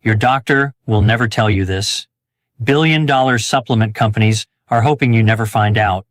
Your doctor will never tell you this. Billion-dollar supplement companies are hoping you never find out.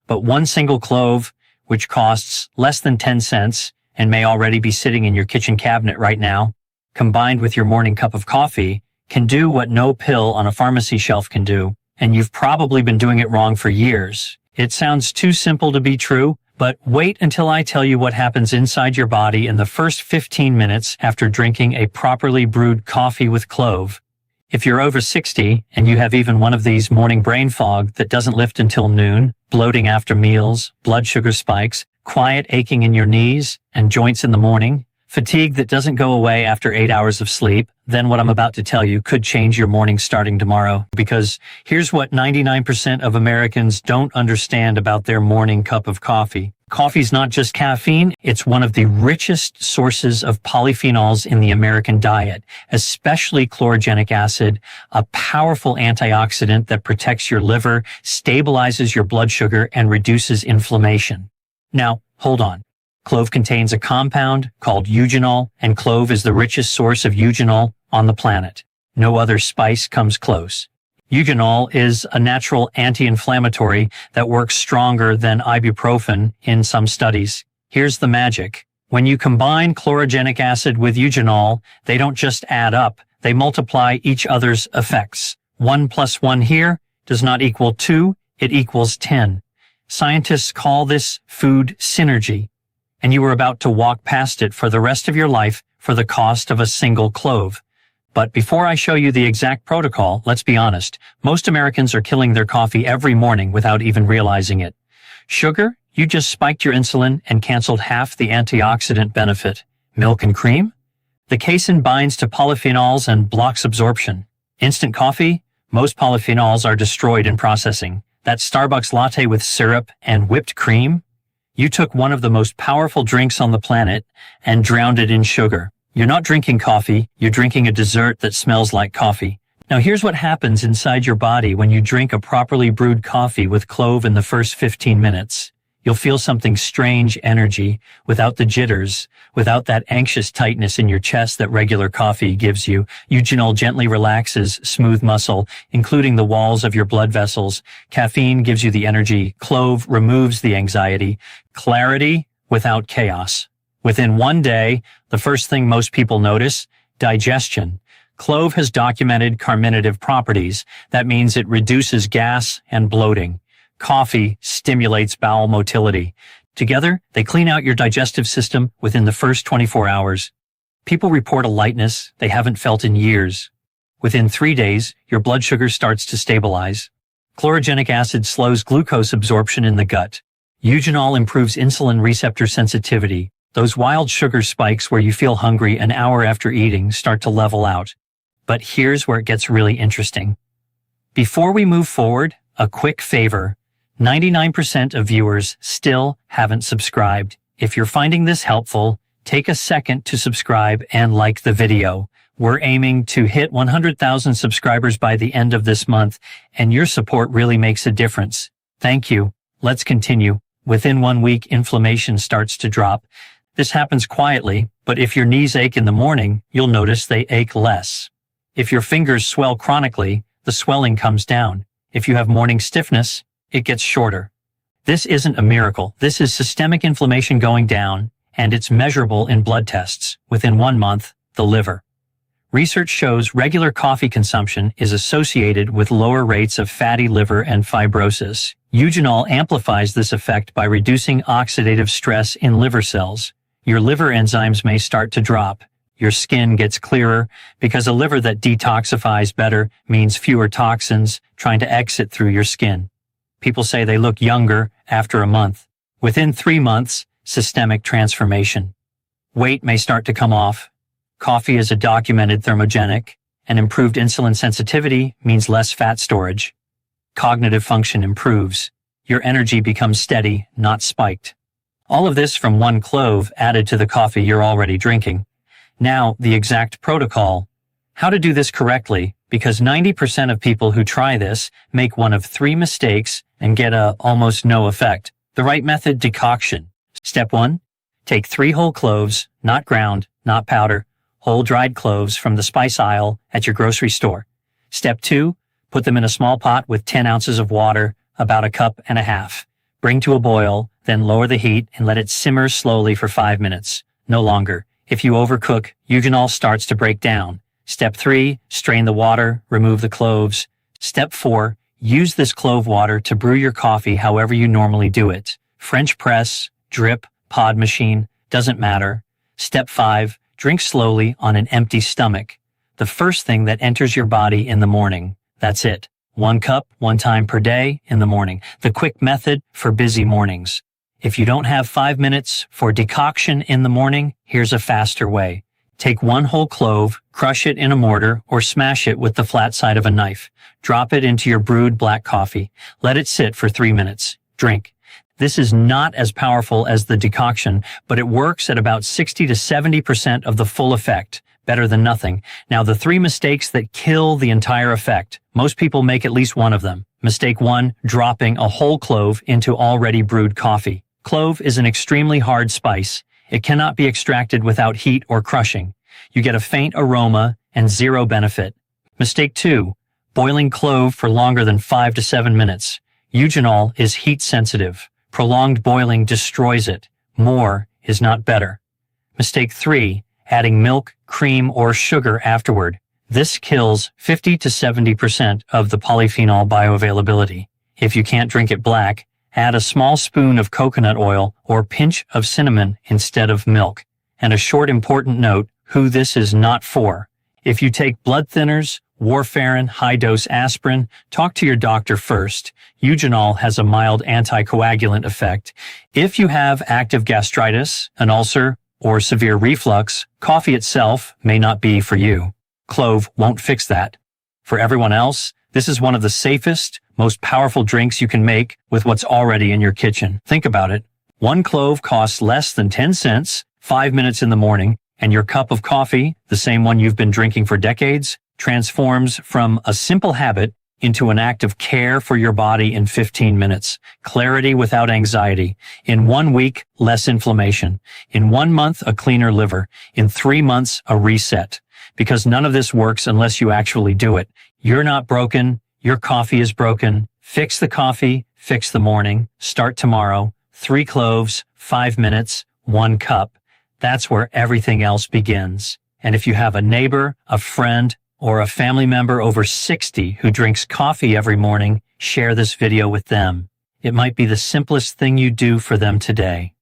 But one single clove, which costs less than 10 cents and may already be sitting in your kitchen cabinet right now, combined with your morning cup of coffee, can do what no pill on a pharmacy shelf can do. And you've probably been doing it wrong for years. It sounds too simple to be true, but wait until I tell you what happens inside your body in the first 15 minutes after drinking a properly brewed coffee with clove. If you're over 60 and you have even one of these morning brain fog that doesn't lift until noon, bloating after meals, blood sugar spikes, quiet aching in your knees and joints in the morning, fatigue that doesn't go away after 8 hours of sleep, then what I'm about to tell you could change your morning starting tomorrow. Because here's what 99% of Americans don't understand about their morning cup of coffee. Coffee's not just caffeine, it's one of the richest sources of polyphenols in the American diet, especially chlorogenic acid, a powerful antioxidant that protects your liver, stabilizes your blood sugar, and reduces inflammation. Now, hold on. Clove contains a compound called eugenol, and clove is the richest source of eugenol on the planet. No other spice comes close. Eugenol is a natural anti-inflammatory that works stronger than ibuprofen in some studies. Here's the magic. When you combine chlorogenic acid with eugenol, they don't just add up, they multiply each other's effects. 1 + 1 here does not equal 2, it equals 10. Scientists call this food synergy. And you are about to walk past it for the rest of your life for the cost of a single clove. But before I show you the exact protocol, let's be honest, most Americans are killing their coffee every morning without even realizing it. Sugar? You just spiked your insulin and canceled half the antioxidant benefit. Milk and cream? The casein binds to polyphenols and blocks absorption. Instant coffee? Most polyphenols are destroyed in processing. That Starbucks latte with syrup and whipped cream? You took one of the most powerful drinks on the planet and drowned it in sugar. You're not drinking coffee, you're drinking a dessert that smells like coffee. Now here's what happens inside your body when you drink a properly brewed coffee with clove in the first 15 minutes. You'll feel something strange energy, without the jitters, without that anxious tightness in your chest that regular coffee gives you. Eugenol gently relaxes smooth muscle, including the walls of your blood vessels. Caffeine gives you the energy. Clove removes the anxiety. Clarity without chaos. Within 1 day, the first thing most people notice, digestion. Clove has documented carminative properties. That means it reduces gas and bloating. Coffee stimulates bowel motility. Together, they clean out your digestive system within the first 24 hours. People report a lightness they haven't felt in years. Within 3 days, your blood sugar starts to stabilize. Chlorogenic acid slows glucose absorption in the gut. Eugenol improves insulin receptor sensitivity. Those wild sugar spikes where you feel hungry an hour after eating start to level out. But here's where it gets really interesting. Before we move forward, a quick favor. 99% of viewers still haven't subscribed. If you're finding this helpful, take a second to subscribe and like the video. We're aiming to hit 100,000 subscribers by the end of this month, and your support really makes a difference. Thank you. Let's continue. Within 1 week, inflammation starts to drop. This happens quietly, but if your knees ache in the morning, you'll notice they ache less. If your fingers swell chronically, the swelling comes down. If you have morning stiffness, it gets shorter. This isn't a miracle. This is systemic inflammation going down, and it's measurable in blood tests. Within 1 month, the liver. Research shows regular coffee consumption is associated with lower rates of fatty liver and fibrosis. Eugenol amplifies this effect by reducing oxidative stress in liver cells. Your liver enzymes may start to drop. Your skin gets clearer because a liver that detoxifies better means fewer toxins trying to exit through your skin. People say they look younger after a month. Within 3 months, systemic transformation. Weight may start to come off. Coffee is a documented thermogenic, and improved insulin sensitivity means less fat storage. Cognitive function improves. Your energy becomes steady, not spiked. All of this from 1 clove added to the coffee you're already drinking. Now, the exact protocol. How to do this correctly, because 90% of people who try this make one of 3 mistakes and get almost no effect. The right method: decoction. Step 1. Take 3 whole cloves, not ground, not powder, whole dried cloves from the spice aisle at your grocery store. Step 2, put them in a small pot with 10 ounces of water, about 1.5 cups. Bring to a boil, then lower the heat and let it simmer slowly for 5 minutes. No longer. If you overcook, eugenol starts to break down. Step 3, strain the water, remove the cloves. Step 4, use this clove water to brew your coffee however you normally do it. French press, drip, pod machine, doesn't matter. Step 5, drink slowly on an empty stomach. The first thing that enters your body in the morning. That's it. 1 cup, 1 time per day in the morning. The quick method for busy mornings. If you don't have 5 minutes for decoction in the morning, here's a faster way. Take 1 whole clove, crush it in a mortar, or smash it with the flat side of a knife. Drop it into your brewed black coffee. Let it sit for 3 minutes. Drink. This is not as powerful as the decoction, but it works at about 60 to 70% of the full effect. Better than nothing. Now, the 3 mistakes that kill the entire effect. Most people make at least one of them. Mistake 1, dropping a whole clove into already brewed coffee. Clove is an extremely hard spice. It cannot be extracted without heat or crushing. You get a faint aroma and 0 benefit. Mistake 2, boiling clove for longer than 5 to 7 minutes. Eugenol is heat sensitive. Prolonged boiling destroys it. More is not better. Mistake 3, adding milk, cream, or sugar afterward. This kills 50 to 70% of the polyphenol bioavailability. If you can't drink it black, add a small spoon of coconut oil or pinch of cinnamon instead of milk. And a short important note, who this is not for. If you take blood thinners, warfarin, high-dose aspirin, talk to your doctor first. Eugenol has a mild anticoagulant effect. If you have active gastritis, an ulcer, or severe reflux, coffee itself may not be for you. Clove won't fix that. For everyone else, this is one of the safest, most powerful drinks you can make with what's already in your kitchen. Think about it. 1 clove costs less than 10 cents, 5 minutes in the morning, and your cup of coffee, the same one you've been drinking for decades, transforms from a simple habit into an act of care for your body in 15 minutes. Clarity without anxiety. In 1 week, less inflammation. In 1 month, a cleaner liver. In 3 months, a reset. Because none of this works unless you actually do it. You're not broken. Your coffee is broken. Fix the coffee. Fix the morning. Start tomorrow. 3 cloves, 5 minutes, 1 cup. That's where everything else begins. And if you have a neighbor, a friend, or a family member over 60 who drinks coffee every morning, share this video with them. It might be the simplest thing you do for them today.